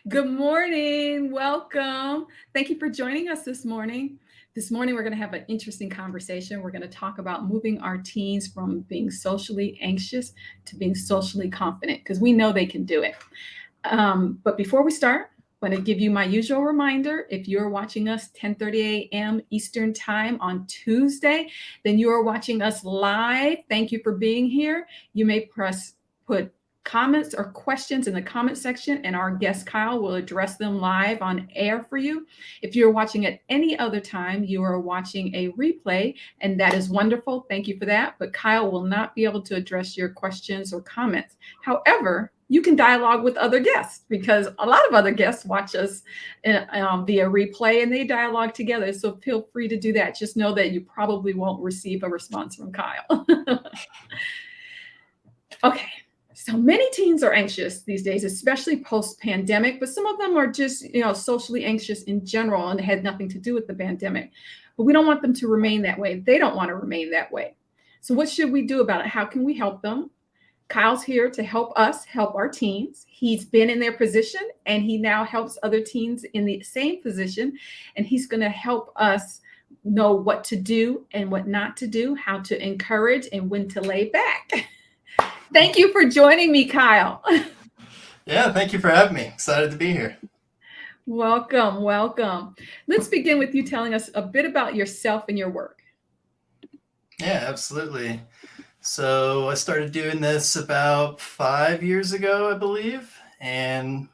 Good morning. Welcome. Thank you for joining us this morning. This morning, we're going to have an interesting conversation. We're going to talk about moving our teens from being socially anxious to being socially confident because we know they can do it. But before we start, I'm going to give you my usual reminder. If you're watching us 10:30 a.m. Eastern Time on Tuesday, then you are watching us live. Thank you for being here. You may put comments or questions in the comment section, and our guest Kyle will address them live on air for you. If you're watching at any other time, you are watching a replay, and that is wonderful. Thank you for that. But Kyle will not be able to address your questions or comments. However, you can dialogue with other guests because a lot of other guests watch us via replay and they dialogue together. So feel free to do that. Just know that you probably won't receive a response from Kyle. Okay. So many teens are anxious these days, especially post-pandemic, but some of them are just, socially anxious in general and it had nothing to do with the pandemic. But we don't want them to remain that way. They don't want to remain that way. So what should we do about it? How can we help them? Kyle's here to help us help our teens. He's been in their position and he now helps other teens in the same position. And he's going to help us know what to do and what not to do, how to encourage and when to lay back. Thank you for joining me, Kyle. Yeah, thank you for having me. Excited to be here. Welcome, welcome. Let's begin with you telling us a bit about yourself and your work. Yeah, absolutely. So I started doing this about 5 years ago, I believe. And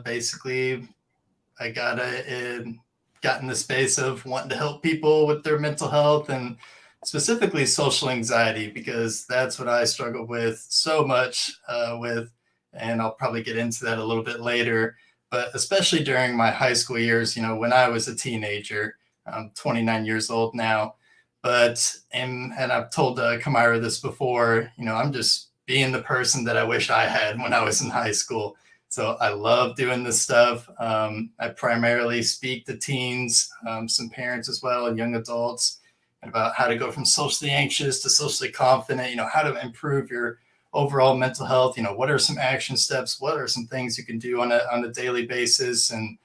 basically, I got in the space of wanting to help people with their mental health and specifically social anxiety, because that's what I struggled with so much with. And I'll probably get into that a little bit later. But especially during my high school years, when I was a teenager, I'm 29 years old now. And I've told Kamira this before, I'm just being the person that I wish I had when I was in high school. So I love doing this stuff. I primarily speak to teens, some parents as well, and young adults, about how to go from socially anxious to socially confident, how to improve your overall mental health. What are some action steps? What are some things you can do on a daily basis? And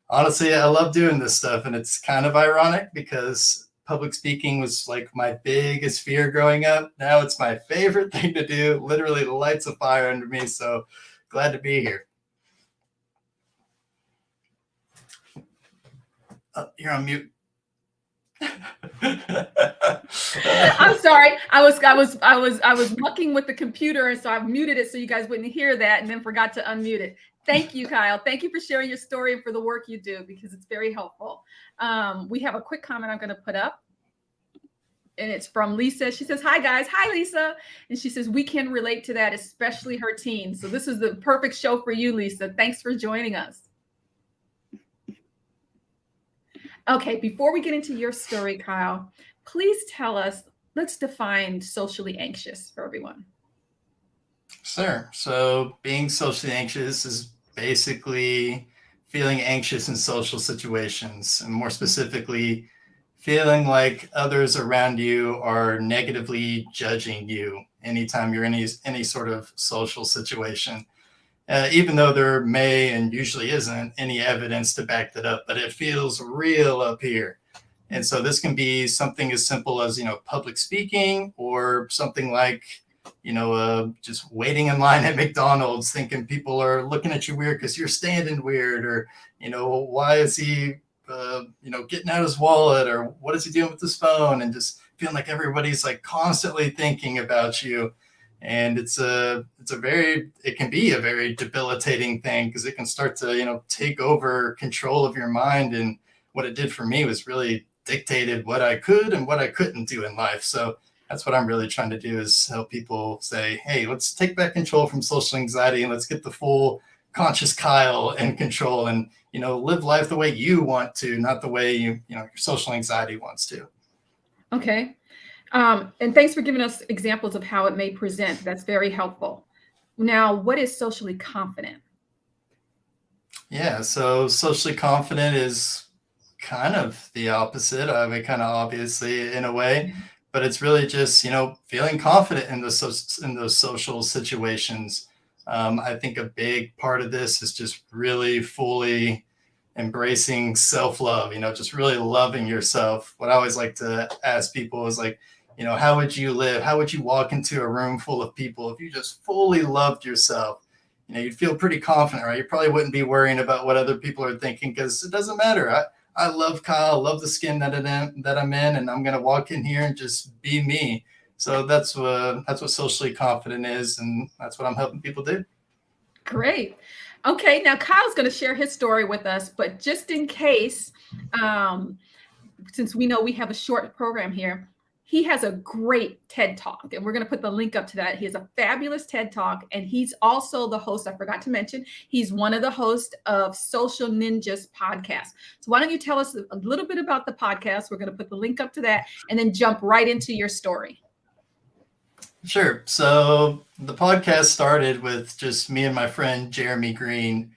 honestly, I love doing this stuff. And it's kind of ironic because public speaking was like my biggest fear growing up. Now it's my favorite thing to do, literally lights a fire under me. So glad to be here. You're on mute. I'm sorry. I was mucking with the computer, and so I've muted it so you guys wouldn't hear that, and then forgot to unmute it. Thank you, Kyle. Thank you for sharing your story and for the work you do because it's very helpful. We have a quick comment I'm going to put up, and it's from Lisa. She says, "Hi guys, hi Lisa," and she says we can relate to that, especially her teens. So this is the perfect show for you, Lisa. Thanks for joining us. Okay, before we get into your story, Kyle, please tell us, let's define socially anxious for everyone. Sure. So being socially anxious is basically feeling anxious in social situations, and more specifically, feeling like others around you are negatively judging you anytime you're in any sort of social situation. Even though there may and usually isn't any evidence to back that up, but it feels real up here. And so this can be something as simple as, public speaking, or something like, just waiting in line at McDonald's, thinking people are looking at you weird because you're standing weird, or, why is he, getting out his wallet, or what is he doing with his phone, and just feeling like everybody's like constantly thinking about you. And it can be a very debilitating thing because it can start to, take over control of your mind. And what it did for me was really dictated what I could and what I couldn't do in life. So that's what I'm really trying to do, is help people say, hey, let's take back control from social anxiety and let's get the full conscious Kyle in control and, live life the way you want to, not the way your social anxiety wants to. Okay. And thanks for giving us examples of how it may present. That's very helpful. Now, what is socially confident? Yeah, so socially confident is kind of the opposite. I mean, kind of obviously in a way, but it's really just, feeling confident in those social situations. I think a big part of this is just really fully embracing self-love, just really loving yourself. What I always like to ask people is like, how would you live? How would you walk into a room full of people if you just fully loved yourself? You'd feel pretty confident, right? You probably wouldn't be worrying about what other people are thinking because it doesn't matter. I love Kyle, love the skin that I'm in, and I'm gonna walk in here and just be me. So that's what socially confident is, and that's what I'm helping people do. Great. Okay, now Kyle's going to share his story with us, but just in case, um, since we know we have a short program here, he has a great TED Talk, and we're going to put the link up to that. He has a fabulous TED Talk, and he's also the host. I forgot to mention, he's one of the hosts of Social Ninjas podcast. So why don't you tell us a little bit about the podcast? We're going to put the link up to that, and then jump right into your story. Sure. So the podcast started with just me and my friend Jeremy Green,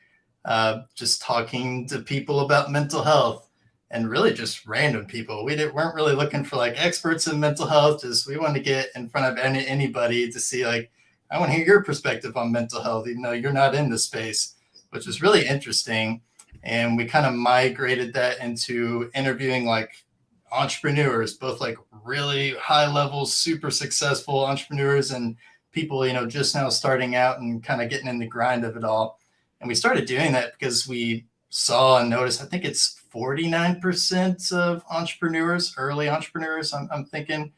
just talking to people about mental health, and really just random people. Weren't really looking for like experts in mental health. Just we wanted to get in front of anybody to see like, I want to hear your perspective on mental health, even though you're not in the space, which was really interesting. And we kind of migrated that into interviewing like entrepreneurs, both like really high level, super successful entrepreneurs and people, just now starting out and kind of getting in the grind of it all. And we started doing that because we saw and noticed, I think it's 49% of entrepreneurs, early entrepreneurs, I'm thinking,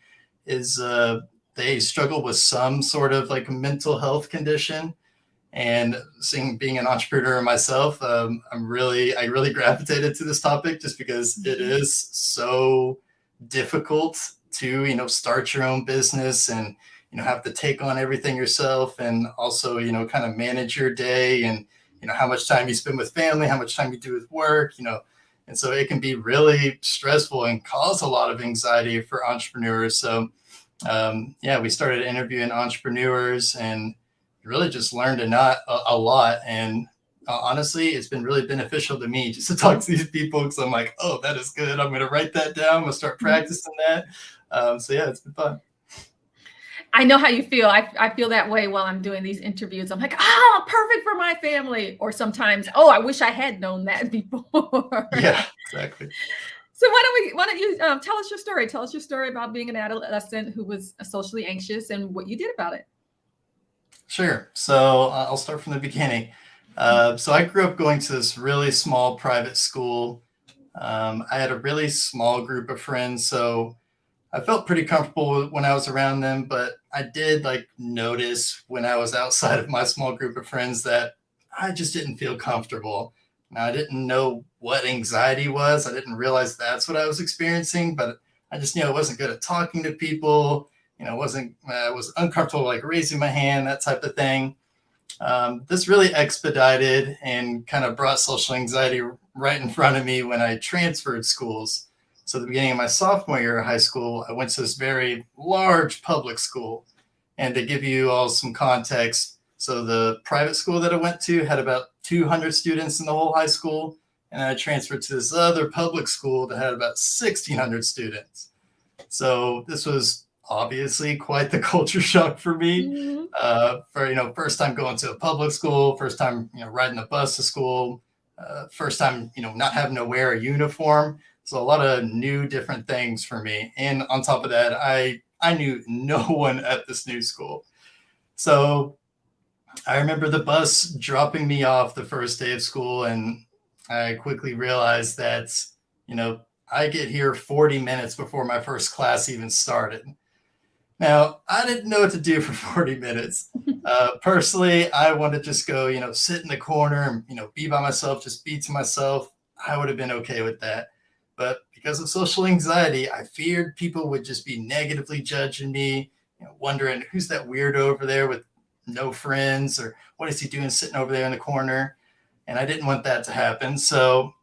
is they struggle with some sort of like mental health condition. And being an entrepreneur myself, I really gravitated to this topic just because it is so difficult to, start your own business and, have to take on everything yourself and also, kind of manage your day and, how much time you spend with family, how much time you do with work, and so it can be really stressful and cause a lot of anxiety for entrepreneurs. So, we started interviewing entrepreneurs and really just learned a lot. And honestly, it's been really beneficial to me just to talk to these people because I'm like, oh, that is good. I'm going to write that down. I'm going to start practicing that. It's been fun. I know how you feel. I feel that way while I'm doing these interviews. I'm like, oh, perfect for my family. Or sometimes, oh, I wish I had known that before. Yeah, exactly. So why don't you tell us your story? Tell us your story about being an adolescent who was socially anxious and what you did about it. Sure. So I'll start from the beginning. So I grew up going to this really small private school. I had a really small group of friends, so I felt pretty comfortable when I was around them, but I did like notice when I was outside of my small group of friends that I just didn't feel comfortable. Now, I didn't know what anxiety was. I didn't realize that's what I was experiencing, but I just knew I wasn't good at talking to people. Wasn't I was uncomfortable like raising my hand, that type of thing. This really expedited and kind of brought social anxiety right in front of me when I transferred schools. So at the beginning of my sophomore year of high school, I went to this very large public school. And to give you all some context, so the private school that I went to had about 200 students in the whole high school. And I transferred to this other public school that had about 1,600 students. So this was obviously quite the culture shock for me. For first time going to a public school, first time riding a bus to school, first time not having to wear a uniform. So a lot of new different things for me. And on top of that, I knew no one at this new school. So I remember the bus dropping me off the first day of school, and I quickly realized that I get here 40 minutes before my first class even started. Now, I didn't know what to do for 40 minutes. Personally, I wanted to just go, sit in the corner and, be by myself, just be to myself. I would have been okay with that. But because of social anxiety, I feared people would just be negatively judging me, wondering who's that weirdo over there with no friends, or what is he doing sitting over there in the corner? And I didn't want that to happen. So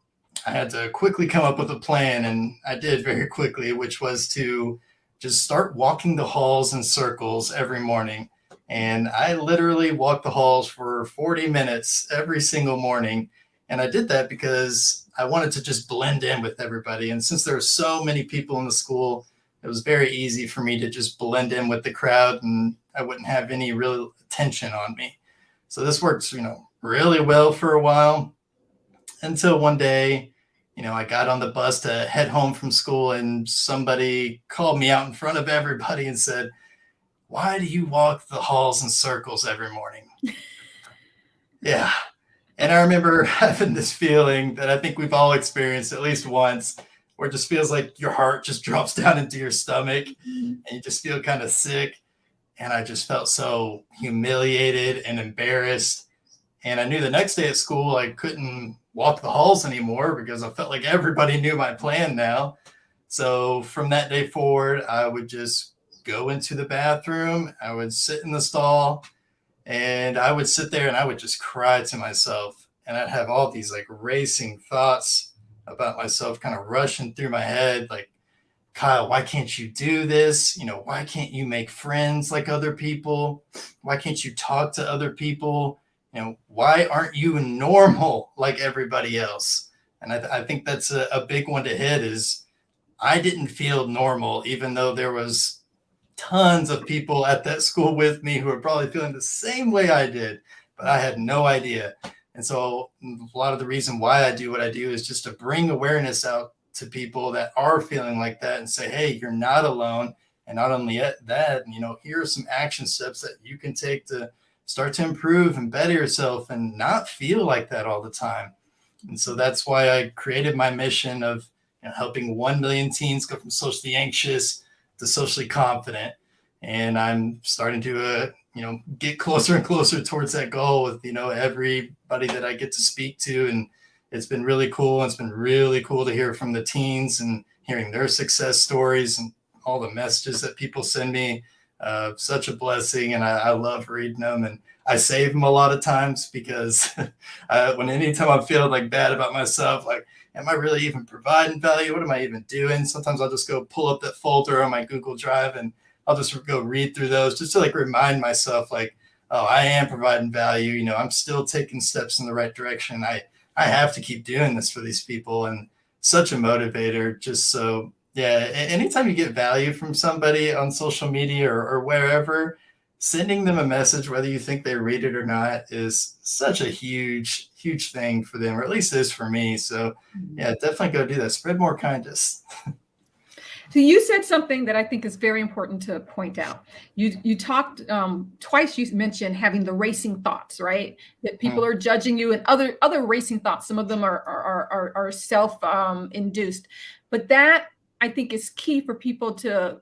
I had to quickly come up with a plan, and I did very quickly, which was to just start walking the halls in circles every morning. And I literally walked the halls for 40 minutes every single morning. And I did that because I wanted to just blend in with everybody. And since there were so many people in the school, it was very easy for me to just blend in with the crowd and I wouldn't have any real attention on me. So this works, really well for a while until one day, I got on the bus to head home from school and somebody called me out in front of everybody and said, "Why do you walk the halls in circles every morning?" Yeah. And I remember having this feeling that I think we've all experienced at least once, where it just feels like your heart just drops down into your stomach Mhm. and you just feel kind of sick. And I just felt so humiliated and embarrassed. And I knew the next day at school I couldn't walk the halls anymore because I felt like everybody knew my plan now. So from that day forward, I would just go into the bathroom, I would sit in the stall, and I would sit there and I would just cry to myself. And I'd have all these like racing thoughts about myself kind of rushing through my head, like, "Kyle, why can't you do this? Why can't you make friends like other people? Why can't you talk to other people? Why aren't you normal like everybody else?" And I think that's a big one to hit is I didn't feel normal, even though there was tons of people at that school with me who were probably feeling the same way I did, but I had no idea. And so a lot of the reason why I do what I do is just to bring awareness out to people that are feeling like that and say, "Hey, you're not alone." And not only that, here are some action steps that you can take to start to improve and better yourself and not feel like that all the time. And so that's why I created my mission of helping 1 million teens go from socially anxious to socially confident. And I'm starting to, get closer and closer towards that goal with, everybody that I get to speak to. And it's been really cool. It's been really cool to hear from the teens and hearing their success stories and all the messages that people send me. Such a blessing. And I love reading them. And I save them a lot of times because anytime I'm feeling like bad about myself, like, am I really even providing value? What am I even doing? Sometimes I'll just go pull up that folder on my Google Drive and I'll just go read through those just to like remind myself like, oh, I am providing value. I'm still taking steps in the right direction. I have to keep doing this for these people, and such a motivator. Just so, yeah, anytime you get value from somebody on social media or wherever, sending them a message, whether you think they read it or not, is such a huge, huge thing for them, or at least it is for me. So, yeah, definitely go do that. Spread more kindness. So you said something that I think is very important to point out. You talked twice. You mentioned having the racing thoughts, right? That people Mm, are judging you, and other racing thoughts. Some of them are self induced, but that I think is key for people to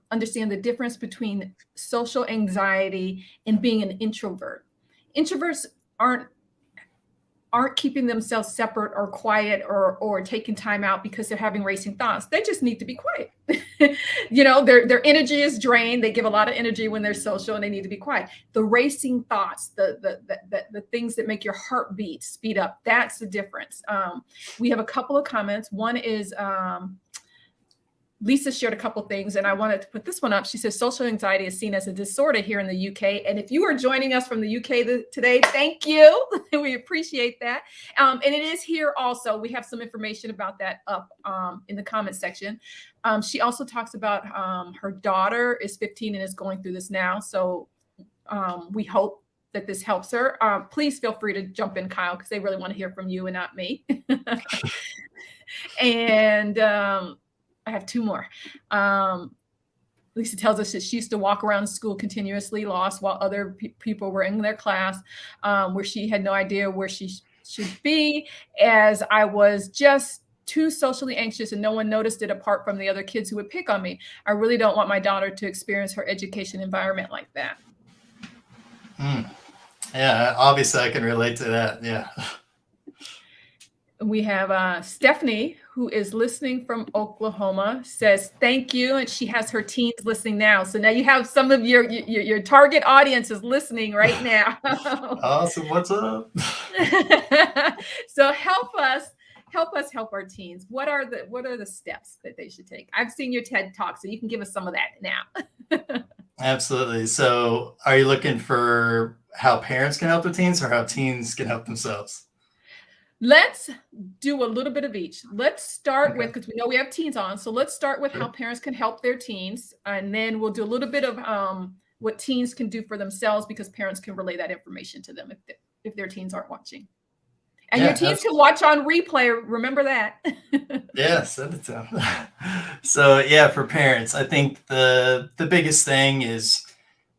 understand the difference between social anxiety and being an introvert. Introverts aren't keeping themselves separate or quiet or taking time out because they're having racing thoughts. They just need to be quiet. Their energy is drained. They give a lot of energy when they're social and they need to be quiet. The racing thoughts, the things that make your heartbeat speed up, that's the difference. We have a couple of comments. One is Lisa shared a couple things, and I wanted to put this one up. She says social anxiety is seen as a disorder here in the UK. And if you are joining us from the UK today, thank you. We appreciate that. And it is here also. We have some information about that up in the comment section. She also talks about her daughter is 15 and is going through this now. So we hope that this helps her. Please feel free to jump in, Kyle, because they really want to hear from you and not me. And I have two more. Lisa tells us that she used to walk around school continuously lost while other people were in their class, where she had no idea where she should be, as I was just too socially anxious and no one noticed it apart from the other kids who would pick on me. I really don't want my daughter to experience her education environment like that. mm. Yeah, obviously I can relate to that. Yeah. We have Stephanie, who is listening from Oklahoma, says thank you, and she has her teens listening now. So now you have some of your target audience is listening right now. Awesome. What's up? So help us help our teens. What are the steps that they should take? I've seen your TED Talk, so you can give us some of that now. Absolutely. So, are you looking for how parents can help the teens or how teens can help themselves? Let's do a little bit of each. Let's start with, Okay. because we know we have teens on. So let's start with how Sure. parents can help their teens. And then we'll do a little bit of what teens can do for themselves, because parents can relay that information to them if their teens aren't watching. And your Yeah, teens can watch on replay. Remember that. yeah, send it to them. So yeah, for parents, I think the biggest thing is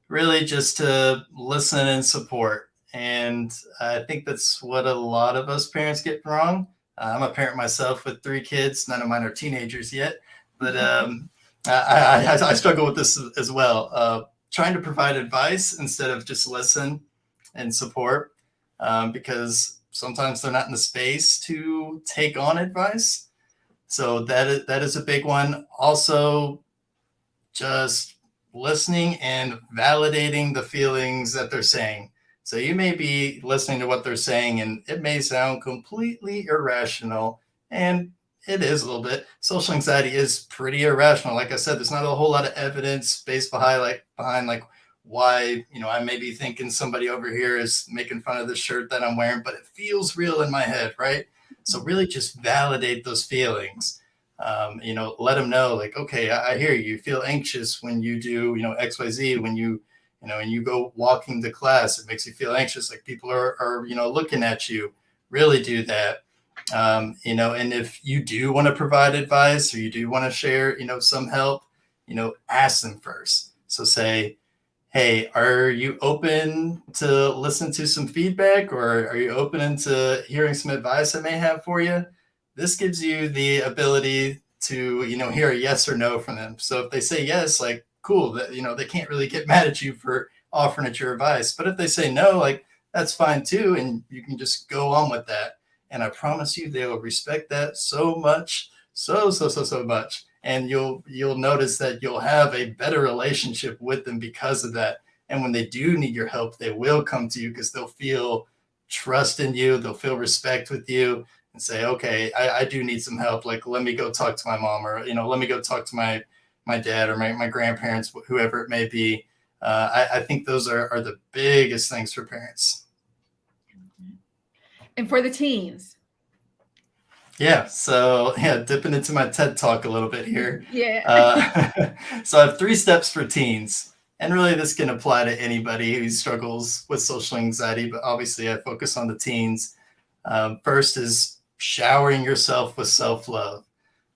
really just to listen and support. And I think that's what a lot of us parents get wrong. I'm a parent myself with 3 kids. None of mine are teenagers yet, but I struggle with this as well. Trying to provide advice instead of just listen and support, because sometimes they're not in the space to take on advice. So that is a big one. Also, just listening and validating the feelings that they're saying. So you may be listening to what they're saying and it may sound completely irrational, and it is a little bit. Social anxiety is pretty irrational. Like I said, there's not a whole lot of evidence based behind like why, I may be thinking somebody over here is making fun of the shirt that I'm wearing, but it feels real in my head, right? So really just validate those feelings. Let them know, like, okay, I hear you. You feel anxious when you do, XYZ, when and you go walking to class, it makes you feel anxious. Like people are looking at you. Really do that. And if you do want to provide advice or you do want to share, some help, ask them first. So say, hey, are you open to listen to some feedback, or are you open to hearing some advice I may have for you? This gives you the ability to, hear a yes or no from them. So if they say yes, like, cool, that, they can't really get mad at you for offering it your advice. But if they say no, like, that's fine too. And you can just go on with that. And I promise you, they will respect that so much, so much. And you'll notice that you'll have a better relationship with them because of that. And when they do need your help, they will come to you because they'll feel trust in you. They'll feel respect with you and say, okay, I do need some help. Like, let me go talk to my mom, or, let me go talk to my dad or my grandparents, whoever it may be. I think those are the biggest things for parents. And for the teens. Yeah. So dipping into my TED talk a little bit here. Yeah. So I have 3 steps for teens, and really this can apply to anybody who struggles with social anxiety, but obviously I focus on the teens. First is showering yourself with self-love.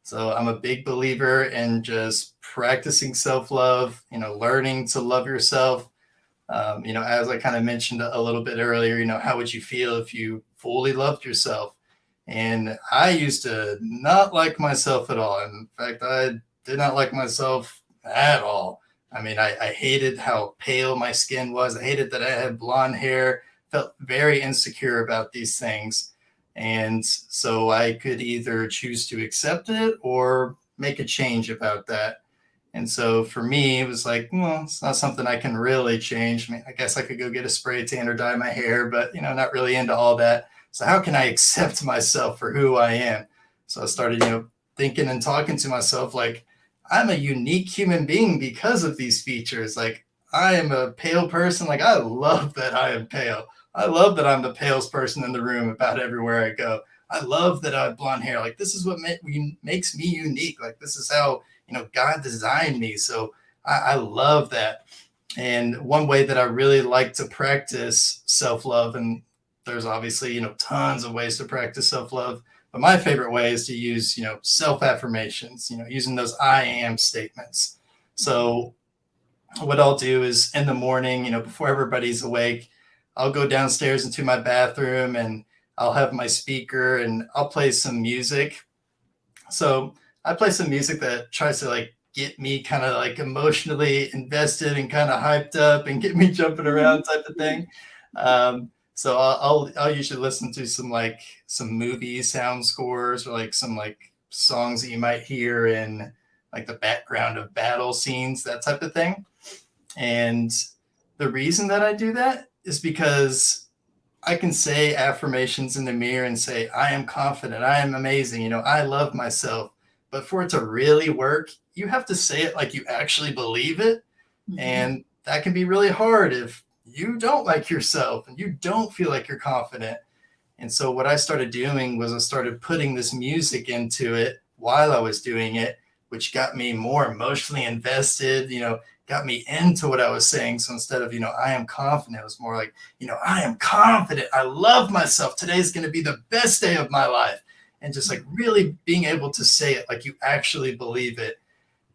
So I'm a big believer in just practicing self-love, learning to love yourself. As I kind of mentioned a little bit earlier, how would you feel if you fully loved yourself? And I used to not like myself at all. In fact, I did not like myself at all. I mean, I hated how pale my skin was. I hated that I had blonde hair, felt very insecure about these things. And so I could either choose to accept it or make a change about that. And so for me, it was like, well, it's not something I can really change. I mean, I guess I could go get a spray tan or dye my hair, but, not really into all that. So how can I accept myself for who I am? So I started, thinking and talking to myself like, I'm a unique human being because of these features. Like, I am a pale person. Like, I love that I am pale. I love that I'm the palest person in the room about everywhere I go. I love that I have blonde hair. Like, this is what makes me unique. Like, this is how, God designed me. So I love that. And one way that I really like to practice self-love, and there's obviously, tons of ways to practice self-love, but my favorite way is to use, self-affirmations, using those I am statements. So what I'll do is in the morning, before everybody's awake, I'll go downstairs into my bathroom and I'll have my speaker and I'll play some music. So I play some music that tries to like get me kind of like emotionally invested and kind of hyped up and get me jumping around type of thing. So I'll usually listen to some movie sound scores, or like some like songs that you might hear in like the background of battle scenes, that type of thing. And the reason that I do that is because I can say affirmations in the mirror and say, I am confident, I am amazing, I love myself. But for it to really work, you have to say it like you actually believe it. Mm-hmm. And that can be really hard if you don't like yourself and you don't feel like you're confident. And so what I started doing was I started putting this music into it while I was doing it. which got me more emotionally invested, got me into what I was saying. So instead of, I am confident, it was more like, I am confident. I love myself. Today's going to be the best day of my life. And just like really being able to say it like you actually believe it.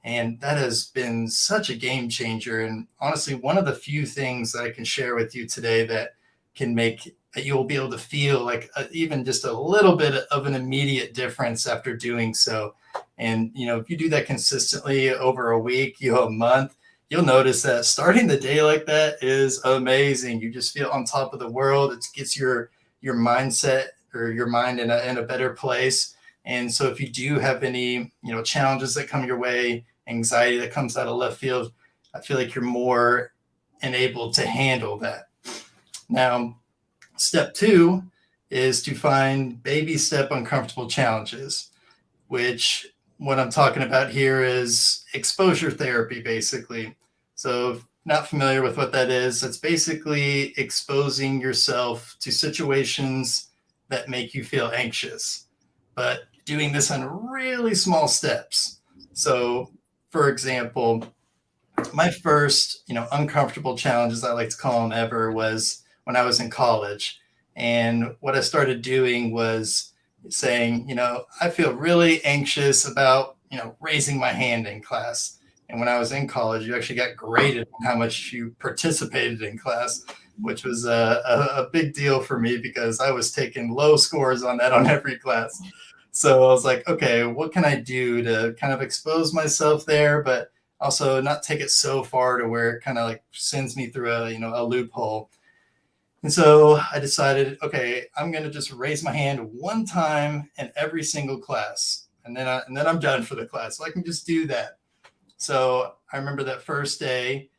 And that has been such a game changer. And honestly, one of the few things that I can share with you today that can make that you'll be able to feel like even just a little bit of an immediate difference after doing so. And, if you do that consistently over a week, a month, you'll notice that starting the day like that is amazing. You just feel on top of the world. It gets your mindset or your mind in a better place. And so if you do have any, challenges that come your way, anxiety that comes out of left field, I feel like you're more enabled to handle that. Now, step 2 is to find baby step uncomfortable challenges, which what I'm talking about here is exposure therapy, basically. So if not familiar with what that is, it's basically exposing yourself to situations that make you feel anxious, but doing this on really small steps. So, for example, my first, uncomfortable challenges, I like to call them ever, was when I was in college. And what I started doing was saying, I feel really anxious about, raising my hand in class. And when I was in college, you actually got graded on how much you participated in class, which was a big deal for me because I was taking low scores on that on every class. So I was like, okay, what can I do to kind of expose myself there, but also not take it so far to where it kind of like sends me through a loophole. And so I decided, okay, I'm going to just raise my hand one time in every single class. And then I'm done for the class. So I can just do that. So I remember that first day,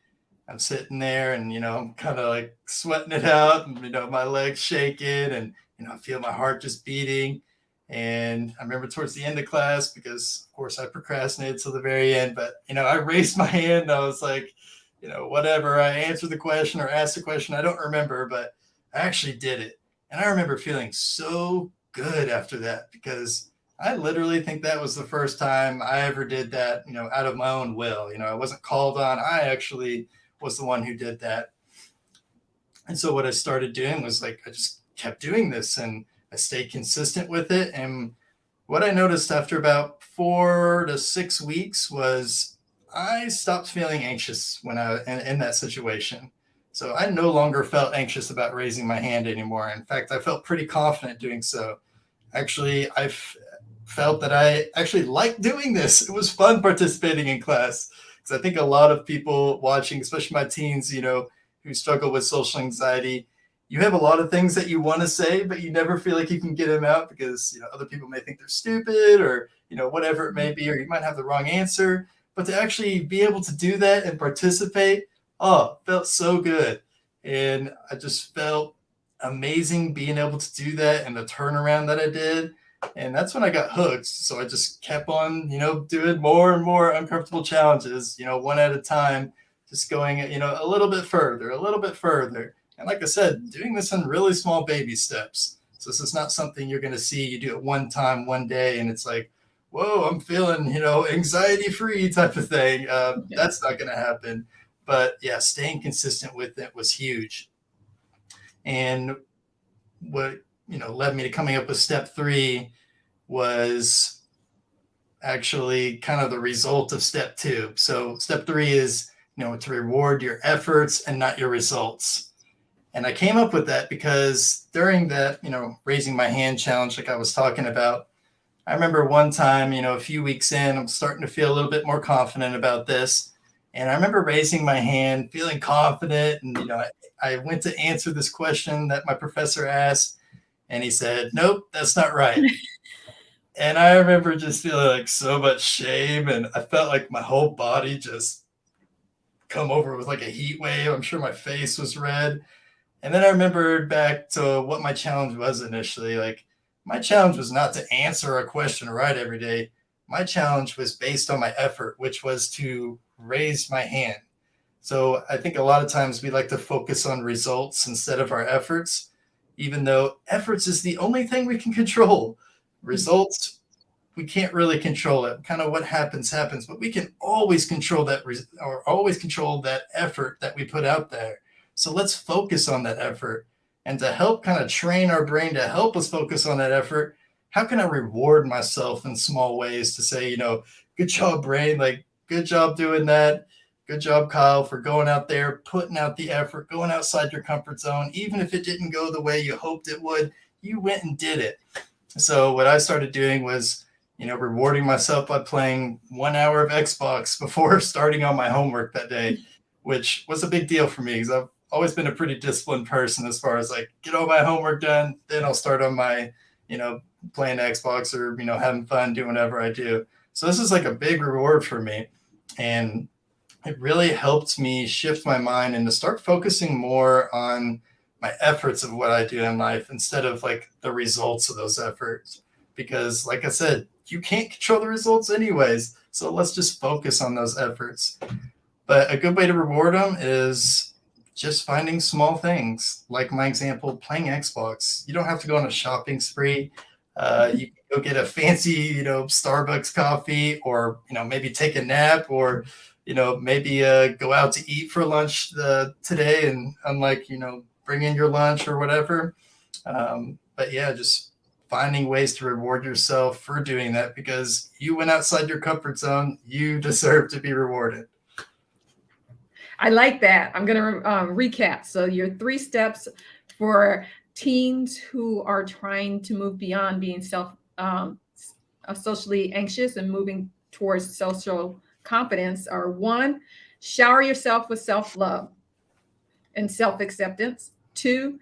I'm sitting there and, I'm kind of like sweating it out and, my legs shaking and, I feel my heart just beating. And I remember towards the end of class, because of course I procrastinated till the very end, but, I raised my hand and I was like, whatever, I answered the question or asked the question. I don't remember, but I actually did it. And I remember feeling so good after that because I literally think that was the first time I ever did that, out of my own will. I wasn't called on. I actually was the one who did that. And so what I started doing was like, I just kept doing this and I stayed consistent with it. And what I noticed after about 4 to 6 weeks was I stopped feeling anxious when I in that situation. So I no longer felt anxious about raising my hand anymore. In fact, I felt pretty confident doing so. Actually, felt that I actually liked doing this. It was fun participating in class because I think a lot of people watching, especially my teens, who struggle with social anxiety, you have a lot of things that you want to say, but you never feel like you can get them out because, other people may think they're stupid or, whatever it may be, or you might have the wrong answer. But to actually be able to do that and participate, felt so good. And I just felt amazing being able to do that and the turnaround that I did. And that's when I got hooked. So I just kept on, doing more and more uncomfortable challenges, one at a time, just going, a little bit further, a little bit further. And like I said, doing this in really small baby steps. So this is not something you're going to see. You do it one time, one day, and it's like, whoa, I'm feeling, anxiety free type of thing. That's not going to happen. But yeah, staying consistent with it was huge. And what, led me to coming up with step 3 was actually kind of the result of step 2. So step 3 is, to reward your efforts and not your results. And I came up with that because during that, raising my hand challenge, like I was talking about, I remember one time, a few weeks in, I'm starting to feel a little bit more confident about this. And I remember raising my hand, feeling confident. And, I went to answer this question that my professor asked. And he said, nope, that's not right. And I remember just feeling like so much shame. And I felt like my whole body just come over with like a heat wave. I'm sure my face was red. And then I remembered back to what my challenge was initially. Like, my challenge was not to answer a question right every day. My challenge was based on my effort, which was to raise my hand. So I think a lot of times we like to focus on results instead of our efforts, even though efforts is the only thing we can control. Results, we can't really control it. Kind of what happens, happens, but we can always control that or always control that effort that we put out there. So let's focus on that effort. And to help kind of train our brain to help us focus on that effort, how can I reward myself in small ways to say, good job, brain, like, good job doing that. Good job, Kyle, for going out there, putting out the effort, going outside your comfort zone. Even if it didn't go the way you hoped it would, you went and did it. So what I started doing was, rewarding myself by playing 1 hour of Xbox before starting on my homework that day, which was a big deal for me because I've always been a pretty disciplined person as far as like get all my homework done, then I'll start on my, playing Xbox or, having fun, doing whatever I do. So this is like a big reward for me. And it really helped me shift my mind and to start focusing more on my efforts of what I do in life instead of like the results of those efforts. Because like I said, you can't control the results anyways. So let's just focus on those efforts. But a good way to reward them is just finding small things. Like my example, playing Xbox. You don't have to go on a shopping spree. You can go get a fancy, Starbucks coffee, or, maybe take a nap, or, maybe go out to eat for lunch today, and unlike, bring in your lunch or whatever. But yeah, just finding ways to reward yourself for doing that because you went outside your comfort zone. You deserve to be rewarded. I like that. I'm going to recap. So your 3 steps for teens who are trying to move beyond being socially anxious and moving towards social confidence are: 1, shower yourself with self-love and self-acceptance. 2,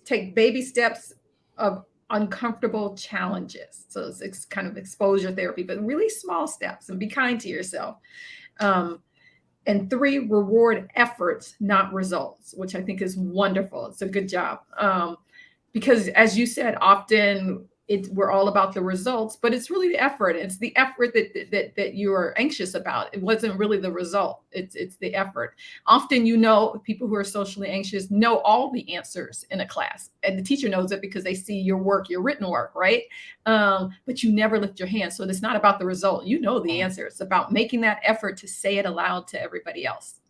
take baby steps of uncomfortable challenges. So it's kind of exposure therapy, but really small steps, and be kind to yourself. And 3, reward efforts, not results, which I think is wonderful. It's a good job. Because as you said, often we're all about the results, but it's really the effort. It's the effort that you are anxious about. It wasn't really the result. It's the effort. Often, people who are socially anxious know all the answers in a class, and the teacher knows it because they see your work, your written work, right? But you never lift your hand. So it's not about the result. You know the answer. It's about making that effort to say it aloud to everybody else.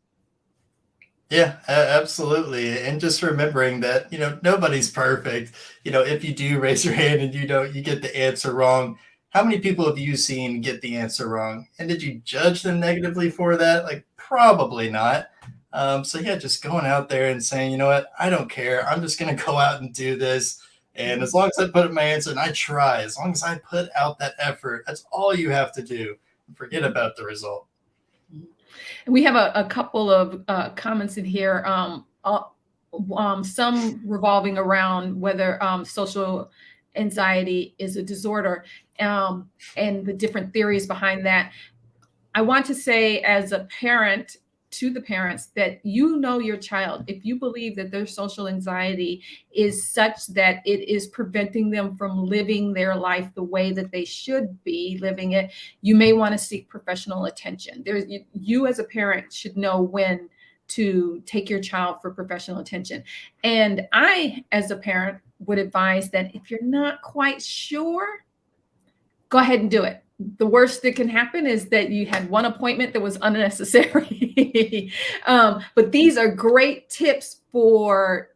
Yeah, absolutely. And just remembering that, nobody's perfect. If you do raise your hand and you get the answer wrong, how many people have you seen get the answer wrong? And did you judge them negatively for that? Like, probably not. So yeah, just going out there and saying, you know what, I don't care. I'm just going to go out and do this. And as long as I put in my answer and I try, as long as I put out that effort, that's all you have to do. Forget about the result. We have a couple of comments in here, some revolving around whether social anxiety is a disorder, and the different theories behind that. I want to say, as a parent, to the parents, that your child. If you believe that their social anxiety is such that it is preventing them from living their life the way that they should be living it, you may want to seek professional attention. You as a parent should know when to take your child for professional attention. And I, as a parent, would advise that if you're not quite sure, go ahead and do it. The worst that can happen is that you had one appointment that was unnecessary. But these are great tips for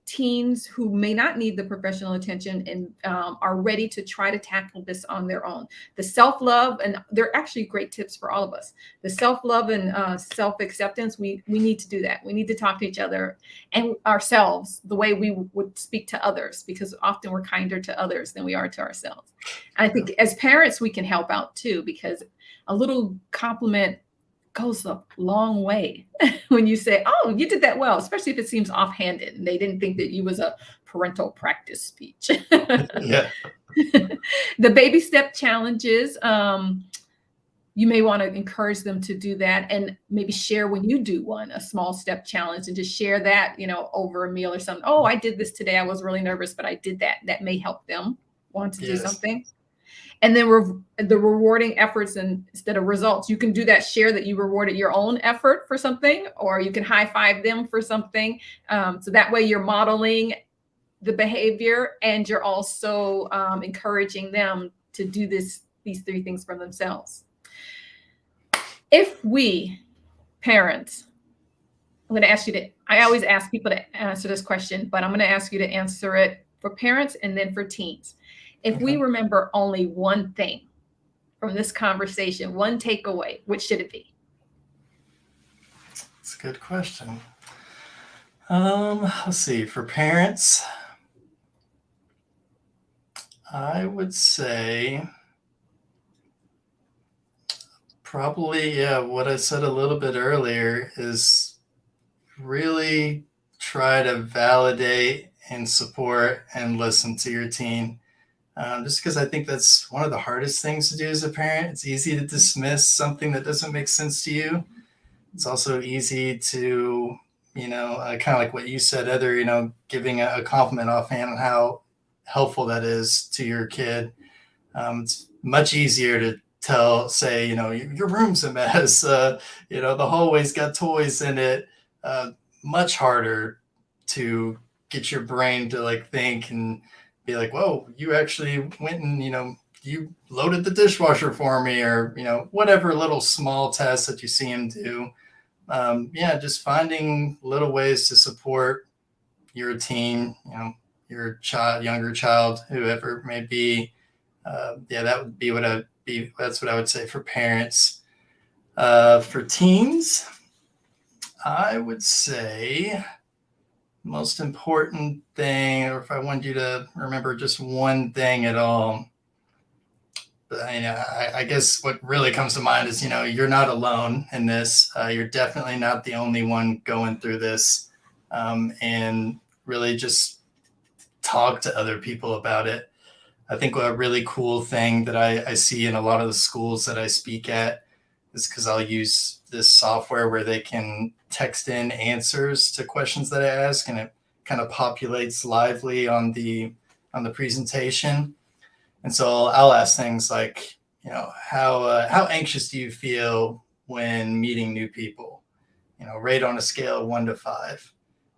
teens who may not need the professional attention and are ready to try to tackle this on their own. The self-love, and they're actually great tips for all of us. The self-love and self-acceptance, we need to do that. We need to talk to each other and ourselves the way we would speak to others, because often we're kinder to others than we are to ourselves. And I think as parents, we can help out too, because a little compliment goes a long way when you say, oh, you did that well, especially if it seems offhanded and they didn't think that you was a parental practice speech. Yeah. The baby step challenges, you may want to encourage them to do that, and maybe share when you do a small step challenge, and just share that, over a meal or something. Oh, I did this today. I was really nervous, but I did that. That may help them want to do something. And then the rewarding efforts instead of results. You can do that, share that you rewarded your own effort for something, or you can high five them for something. So that way you're modeling the behavior, and you're also encouraging them to do these three things for themselves. If we parents, I'm going to ask you to, I always ask people to answer this question, but I'm going to ask you to answer it for parents and then for teens. If we Okay. remember only one thing from this conversation, one takeaway, which should it be? That's a good question. Let's see. For parents, I would say probably, yeah, what I said a little bit earlier is really try to validate and support and listen to your teen. Just because I think that's one of the hardest things to do as a parent. It's easy to dismiss something that doesn't make sense to you. It's also easy to, kind of like what you said, Heather, giving a compliment offhand on how helpful that is to your kid. It's much easier to say, your room's a mess. The hallway's got toys in it. Much harder to get your brain to like think and be like, whoa, you actually went and, you loaded the dishwasher for me, or, whatever little small tasks that you see him do. Yeah, just finding little ways to support your teen, your child, younger child, whoever it may be. Yeah, that would be that's what I would say for parents. For teens, I would say most important thing, or if I want you to remember just one thing at all, I guess what really comes to mind is, you're not alone in this. You're definitely not the only one going through this. And really just talk to other people about it. I think a really cool thing that I see in a lot of the schools that I speak at is because I'll use this software where they can text in answers to questions that I ask, and it kind of populates lively on the presentation. And so I'll ask things like, how anxious do you feel when meeting new people? Rate on a scale of 1 to 5.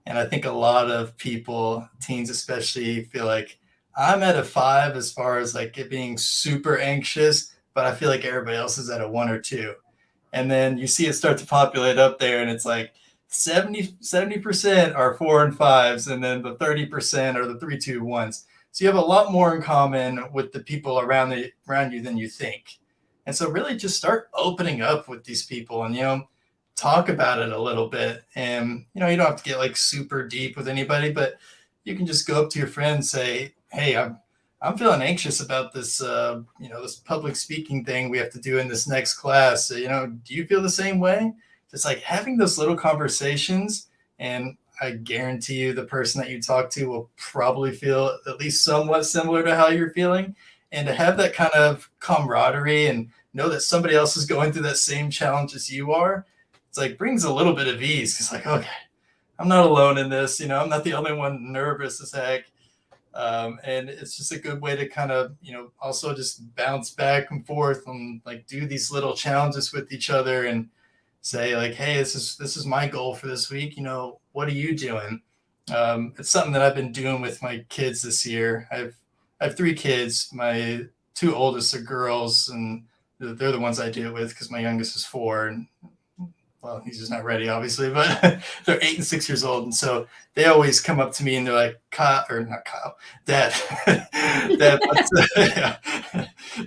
And I think a lot of people, teens especially, feel like I'm at a 5 as far as like it being super anxious, but I feel like everybody else is at a 1 or 2. And then you see it start to populate up there, and it's like 70% are 4 and 5s, and then the 30% are the 3, 2, 1s. So you have a lot more in common with the people around you than you think. And so really just start opening up with these people and, talk about it a little bit. And, you don't have to get like super deep with anybody, but you can just go up to your friend and say, hey, I'm feeling anxious about this, this public speaking thing we have to do in this next class. Do you feel the same way? Just like having those little conversations, and I guarantee you the person that you talk to will probably feel at least somewhat similar to how you're feeling. And to have that kind of camaraderie and know that somebody else is going through that same challenge as you are, it's like brings a little bit of ease. It's like, okay, I'm not alone in this. I'm not the only one nervous as heck. And it's just a good way to kind of, also just bounce back and forth and like do these little challenges with each other and say like, hey, this is my goal for this week. What are you doing? It's something that I've been doing with my kids this year. I have 3 kids. My 2 oldest are girls, and they're the ones I do it with because my youngest is 4, and well, he's just not ready, obviously, but they're 8 and 6 years old. And so they always come up to me and they're like, Kyle, or not Kyle, Dad, Dad, yeah.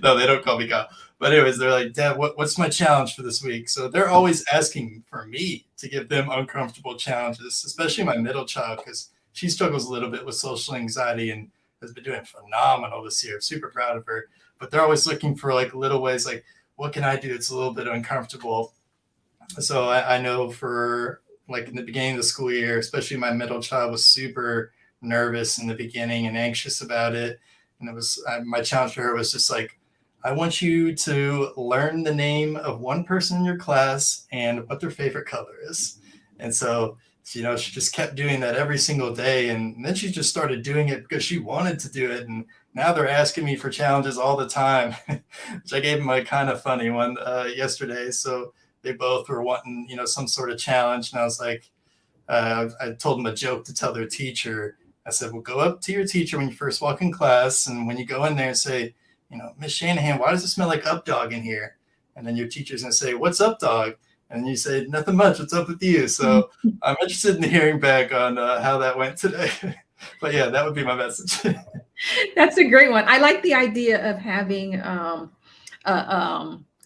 No, they don't call me Kyle. But anyways, they're like, Dad, what's my challenge for this week? So they're always asking for me to give them uncomfortable challenges, especially my middle child, because she struggles a little bit with social anxiety and has been doing phenomenal this year. I'm super proud of her. But they're always looking for like little ways, like, what can I do? It's a little bit uncomfortable. So I know for like in the beginning of the school year, especially my middle child was super nervous in the beginning and anxious about it. And it was my challenge for her was just like, I want you to learn the name of one person in your class and what their favorite color is. And so, she just kept doing that every single day. And then she just started doing it because she wanted to do it. And now they're asking me for challenges all the time, which I gave them a kind of funny one yesterday. So they both were wanting, some sort of challenge. And I was like, I told them a joke to tell their teacher. I said, well, go up to your teacher when you first walk in class. And when you go in there and say, Miss Shanahan, why does it smell like up dog in here? And then your teacher's going to say, what's up, dog? And you say, nothing much. What's up with you? So I'm interested in hearing back on how that went today. But yeah, that would be my message. That's a great one. I like the idea of having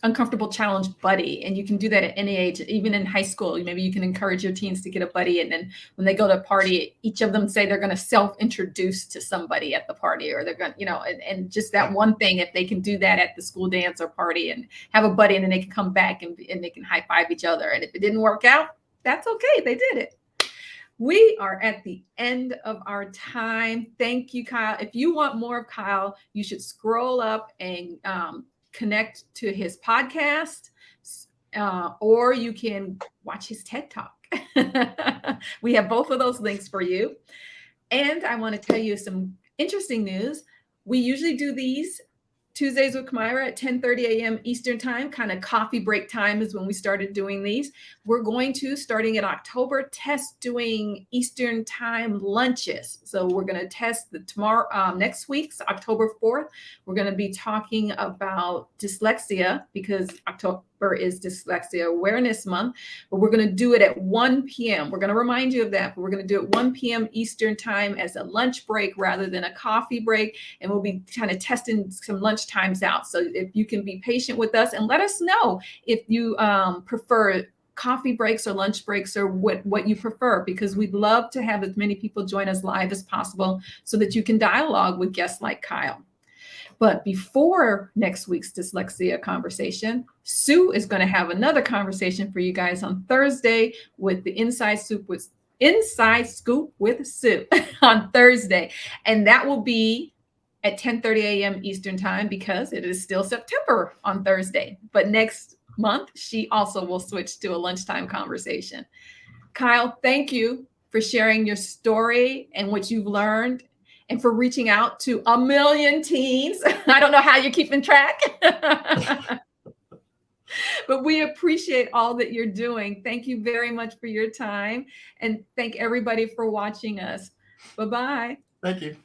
uncomfortable challenge buddy, and you can do that at any age, even in high school. Maybe you can encourage your teens to get a buddy, and then when they go to a party, each of them say they're going to self-introduce to somebody at the party, or they're going to, and just that one thing, if they can do that at the school dance or party and have a buddy, and then they can come back and they can high five each other. And if it didn't work out, that's okay. They did it. We are at the end of our time. Thank you, Kyle. If you want more of Kyle, you should scroll up and connect to his podcast, or you can watch his TED Talk. We have both of those links for you. And I want to tell you some interesting news. We usually do these Tuesdays with Kamira at 10:30 a.m. Eastern time, kind of coffee break time is when we started doing these. We're going to, starting in October, test doing Eastern time lunches. So we're going to test next week's October 4th. We're going to be talking about dyslexia, because October is Dyslexia Awareness Month, but we're going to do it at 1 p.m. We're going to remind you of that, but we're going to do it 1 p.m. Eastern time as a lunch break rather than a coffee break. And we'll be kind of testing some lunch times out. So if you can be patient with us and let us know if you prefer coffee breaks or lunch breaks, or what you prefer, because we'd love to have as many people join us live as possible so that you can dialogue with guests like Kyle. But before next week's dyslexia conversation, Sue is going to have another conversation for you guys on Thursday with the Inside Scoop with Sue on Thursday. And that will be at 10:30 a.m. Eastern time, because it is still September on Thursday. But next month, she also will switch to a lunchtime conversation. Kyle, thank you for sharing your story and what you've learned, and for reaching out to 1 million teens. I don't know how you're keeping track, but we appreciate all that you're doing. Thank you very much for your time, and thank everybody for watching us. Bye-bye. Thank you.